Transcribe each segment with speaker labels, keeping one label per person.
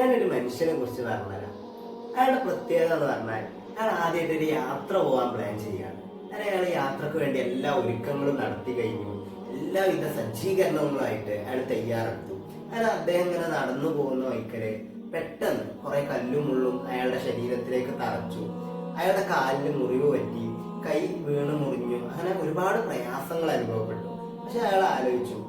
Speaker 1: ഞാനൊരു മനുഷ്യനെ കുറിച്ച് പറഞ്ഞുതരാം. അയാളുടെ പ്രത്യേകത എന്ന് പറഞ്ഞാൽ അയാൾ ആദ്യമായിട്ട് ഒരു യാത്ര പോകാൻ പ്ലാൻ ചെയ്യാണ്. അയാൾ യാത്രക്ക് വേണ്ടി എല്ലാ ഒരുക്കങ്ങളും നടത്തി കഴിഞ്ഞു. എല്ലാവിധ സജ്ജീകരണങ്ങളുമായിട്ട് അയാൾ തയ്യാറെടുത്തു. അദ്ദേഹം ഇങ്ങനെ നടന്നു പോകുന്ന വൈക്കല് പെട്ടെന്ന് കുറെ കല്ലും മുള്ളും അയാളുടെ ശരീരത്തിലേക്ക് തറച്ചു. അയാളുടെ കാലിന് മുറിവ് പറ്റി, കൈ വീണ് മുറിഞ്ഞു. അങ്ങനെ ഒരുപാട് പ്രയാസങ്ങൾ അനുഭവപ്പെട്ടു. പക്ഷെ അയാൾ ആലോചിച്ചു,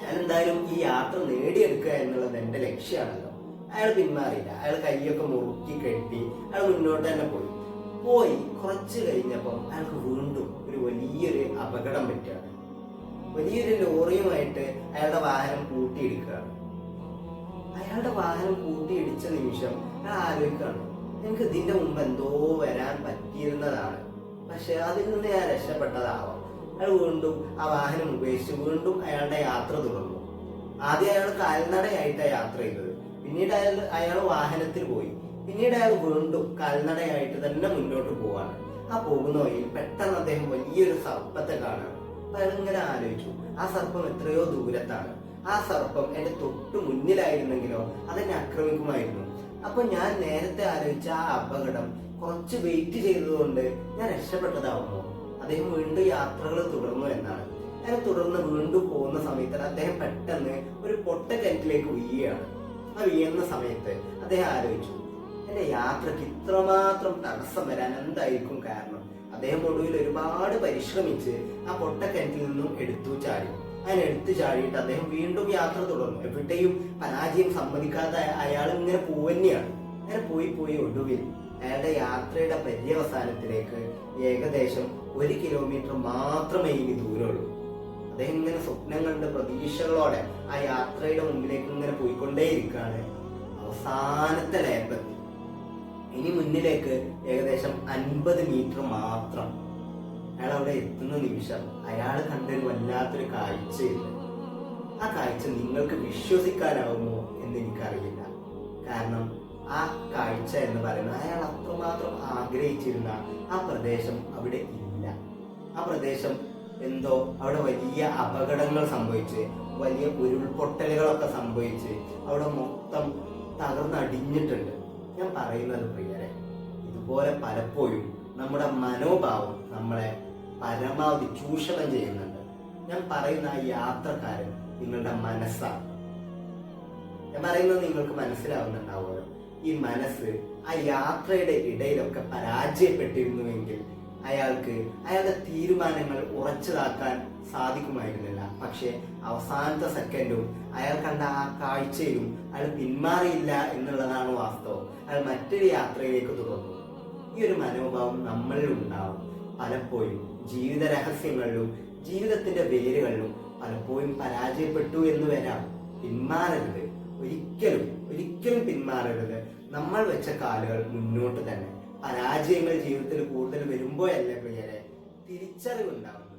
Speaker 1: ഞാൻ എന്തായാലും ഈ യാത്ര നേടിയെടുക്കുക എന്നുള്ളത് എന്റെ ലക്ഷ്യമാണല്ലോ. അയാൾ പിന്മാറിയില്ല. അയാൾ കൈയൊക്കെ മുറുക്കി കെട്ടി അയാൾ മുന്നോട്ട് തന്നെ പോയി കുറച്ച് കഴിഞ്ഞപ്പം അയാൾക്ക് വീണ്ടും ഒരു വലിയൊരു അപകടം പറ്റുകയാണ്. വലിയൊരു ലോറിയുമായിട്ട് അയാളുടെ വാഹനം കൂട്ടിയിടിക്കുകയാണ്. അയാളുടെ വാഹനം കൂട്ടിയിടിച്ച നിമിഷം അയാൾ ആലോചിക്കുകയാണ്, എനിക്ക് ഇതിന്റെ മുമ്പ് എന്തോ വരാൻ പറ്റിയിരുന്നതാണ്, പക്ഷെ അതിൽ നിന്ന് ഞാൻ രക്ഷപ്പെട്ടതാവാം. അയാൾ വീണ്ടും ആ വാഹനം ഉപേക്ഷിച്ച് വീണ്ടും അയാളുടെ യാത്ര തുടർന്നു. ആദ്യം അയാൾ കാൽനടയായിട്ടാണ് യാത്ര ചെയ്തത്. പിന്നീട് അയാൾ വാഹനത്തിൽ പോയി. പിന്നീട് അയാൾ വീണ്ടും കാൽനടയായിട്ട് തന്നെ മുന്നോട്ട് പോവാണ്. ആ പോകുന്ന വഴിയിൽ പെട്ടെന്ന് അദ്ദേഹം വലിയൊരു സർപ്പത്തെ കാണാണ്. അപ്പൊ അയാൾ ഇങ്ങനെ ആലോചിച്ചു, ആ സർപ്പം എത്രയോ ദൂരത്താണ്. ആ സർപ്പം എന്റെ തൊട്ടു മുന്നിലായിരുന്നെങ്കിലോ അതെന്നെ ആക്രമിക്കുമായിരുന്നു. അപ്പൊ ഞാൻ നേരത്തെ ആലോചിച്ച ആ അപകടം കുറച്ച് വെയിറ്റ് ചെയ്തതുകൊണ്ട് ഞാൻ രക്ഷപ്പെട്ടതാവുമോ? അദ്ദേഹം വീണ്ടും യാത്രകൾ തുടർന്നു എന്നാണ്. അയാൾ തുടർന്ന് വീണ്ടും പോകുന്ന സമയത്ത് അദ്ദേഹം പെട്ടെന്ന് ഒരു പൊട്ടക്കിണറ്റിലേക്ക് വീഴുകയാണ്. ആ വീഴുന്ന സമയത്ത് അദ്ദേഹം ആലോചിച്ചു, എന്റെ യാത്രക്ക് ഇത്രമാത്രം തടസ്സം വരാൻ എന്തായിരിക്കും കാരണം? അദ്ദേഹം ഒടുവിൽ ഒരുപാട് പരിശ്രമിച്ച് ആ പൊട്ടക്കിണറ്റിൽ നിന്നും എടുത്തു ചാടി. അങ്ങനെ എടുത്തു ചാടിയിട്ട് അദ്ദേഹം വീണ്ടും യാത്ര തുടർന്നു. എവിടെയും പരാജയം സമ്മതിക്കാതെ അയാൾ ഇങ്ങനെ പോവന്നെയാണ്. അങ്ങനെ പോയി ഒടുവിൽ അയാളുടെ യാത്രയുടെ പര്യവസാനത്തിലേക്ക് ഏകദേശം 1 കിലോമീറ്റർ മാത്രമേ ഇനി ദൂരമുള്ളൂ. അദ്ദേഹം ഇങ്ങനെ സ്വപ്നം കണ്ട് പ്രതീക്ഷകളോടെ ആ യാത്രയുടെ മുമ്പിലേക്ക് ഇങ്ങനെ പോയിക്കൊണ്ടേയിരിക്കുകയാണ്. അവസാനത്തെ ലാപ്പെത്തി. ഇനി മുന്നിലേക്ക് ഏകദേശം 50 മീറ്റർ മാത്രം. അയാൾ അവിടെ എത്തുന്ന നിമിഷം അയാൾ കണ്ടൊരു വല്ലാത്തൊരു കാഴ്ചയുണ്ട്. ആ കാഴ്ച നിങ്ങൾക്ക് വിശ്വസിക്കാനാവുമോ എന്ന് എനിക്കറിയില്ല. കാരണം ആ കാഴ്ച എന്ന് പറയുന്നത് അയാൾ അത്രമാത്രം ആഗ്രഹിച്ചിരുന്ന ആ പ്രദേശം അവിടെ ഇല്ല. ആ പ്രദേശം എന്തോ അവിടെ വലിയ അപകടങ്ങൾ സംഭവിച്ച്, വലിയ ഉരുൾപൊട്ടലുകളൊക്കെ സംഭവിച്ച് അവിടെ മൊത്തം തകർന്നടിഞ്ഞിട്ടുണ്ട്. ഞാൻ പറയുന്നത് പ്രിയരെ, ഇതുപോലെ പലപ്പോഴും നമ്മുടെ മനോഭാവം നമ്മളെ പരമാവധി ചൂഷണം ചെയ്യുന്നുണ്ട്. ഞാൻ പറയുന്ന ആ യാത്രക്കാരൻ നിങ്ങളുടെ മനസ്സാണ്. ഞാൻ പറയുന്നത് നിങ്ങൾക്ക് മനസ്സിലാവുന്നുണ്ടാവുമല്ലോ. ഈ മനസ്സ് ആ യാത്രയുടെ ഇടയിലൊക്കെ പരാജയപ്പെട്ടിരുന്നുവെങ്കിൽ അയാൾക്ക് അയാളുടെ തീരുമാനങ്ങൾ ഉറച്ചതാക്കാൻ സാധിക്കുമായിരുന്നില്ല. പക്ഷെ അവസാനത്തെ സെക്കൻഡും അയാൾ കണ്ട ആ കാഴ്ചയിലും അയാൾ പിന്മാറിയില്ല എന്നുള്ളതാണ് വാസ്തവം. അയാൾ മറ്റൊരു യാത്രയിലേക്ക് തുടർന്നു. ഈ ഒരു മനോഭാവം നമ്മളിൽ ഉണ്ടാവും. പലപ്പോഴും ജീവിത രഹസ്യങ്ങളിലും ജീവിതത്തിന്റെ വേരുകളിലും പലപ്പോഴും പരാജയപ്പെട്ടു എന്ന് വരാം. പിന്മാറരുത്, ഒരിക്കലും പിന്മാറരുത്. നമ്മൾ വെച്ച കാലുകൾ മുന്നോട്ട് തന്നെ. പരാജയങ്ങൾ ജീവിതത്തിൽ കൂടുതൽ വരുമ്പോഴല്ലേ പ്രിയരെ തിരിച്ചറിവുണ്ടാവും.